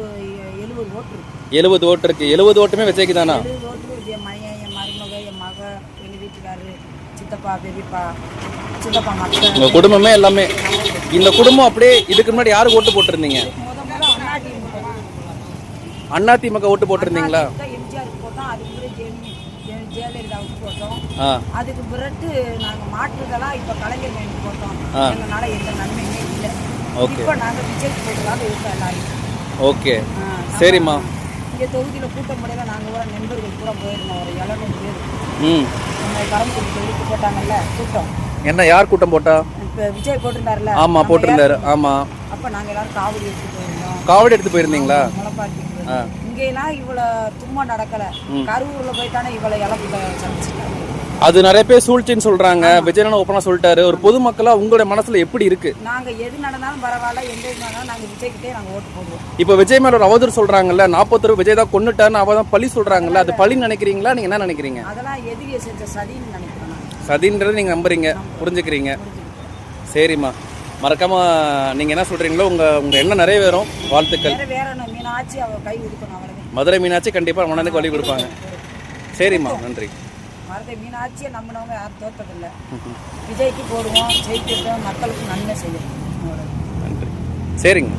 ஒரு 70 ஓட்டு இருக்கு. 70 ஓட்டு இருக்கு. 70 ஓட்டுமே விஜய்க்கு தானா? 70 ஓட்டு என் மையன், என் மருமக, என் மக, எங்கள் வீட்டுக்காரரு, சித்தப்பா, பெரியப்பா, சித்தப்பா மக்கள், உங்க குடும்பமே எல்லாமே. இந்த குடும்பம் அப்படியே இதுக்கு முன்னாடி யாருக்கு ஓட்டு போட்டிருந்தீங்க? அதிமுக ஓட்டு போட்டிருந்தீங்களா? எம்ஜிஆருக்கு போட்டோம். அதுக்கு பிறகு ஜெயலலிதாவுக்கு போட்டோம். அதுக்கு பிறகு நாங்கள் மாற்றுதெல்லாம் இப்போ கலைஞர் மேலுக்கு போட்டோம். எங்களால் எந்த நன்மையுமே இல்லை. இப்போ நாங்கள் விஜய்க்கு போட்டதால இருக்கோம் எல்லாரும். ஓகே, சரிம்மா. இங்கே தொகுதியில் கூட்டம் முடியல. நாங்கள் கூட நண்பர்கள் கூட போயிருந்தோம். ஒரு 700 பேர். நம்ம கரம்பூர் தொகுதிக்கு போட்டாங்கல்ல கூட்டம். என்ன யார் கூட்டம் போட்டா? இப்போ விஜய் போட்டிருந்தாருல. ஆமாம், போட்டிருந்தாரு. ஆமாம். அப்போ நாங்கள் எல்லாரும் காவடி எடுத்து போயிருந்தோம். காவடி எடுத்து போயிருந்தீங்களா? முளைப்பாட்டி. இங்கெல்லாம் இவ்வளோ சும்மா நடக்கலை. கரூரில் போயிட்டானே இவ்வளோ இழப்பு சந்திச்சுட்டாங்க. அது நிறைய பேர் சூழ்ச்சின்னு சொல்றாங்க. விஜயன் ஓப்பனா சொல்லிட்டாரு. ஒரு பொதுமக்களா உங்களுடைய மனசுல எப்படி இருக்கு? நாங்க எது நடந்தாலும் பரவாயில்ல, எந்த இது நடந்தாலும் நாங்க விஜய்கிட்டே நாங்க ஓட்டு போடுவோம். இப்போ விஜய் மேல ஒரு அவதூறு சொல்றாங்கல்ல, 40 விஜய் தான் கொன்னுட்டான்னு அவதான் பழி சொல்றாங்கல்ல, அது பழி நினைக்கிறீங்களா? நீங்க என்ன நினைக்கிறீங்க? அதெல்லாம் எதிரியை செஞ்ச சதின்னு நினைக்கிறேன். சதின்றது நீங்க நம்புறீங்க, புரிஞ்சுக்கிறீங்க. சரிம்மா, மறக்காம நீங்க என்ன சொல்றீங்களோ உங்க எண்ணம் நிறைவேறும். வாழ்த்துக்கள். வேற மீனாட்சி அவ கை கொடுக்கணும். மதுரை மீனாட்சி கண்டிப்பா மனதுக்கு வழி கொடுப்பாங்க. சரிம்மா, நன்றி. மதுரை மீனாட்சியை நம்பினவங்க யாரும் தோற்றதில்லை. விஜய்க்கு போடுவோம், ஜெயிக்கிட்டோம், மக்களுக்கு நன்மை செய்யணும். நன்றி. சரிங்க.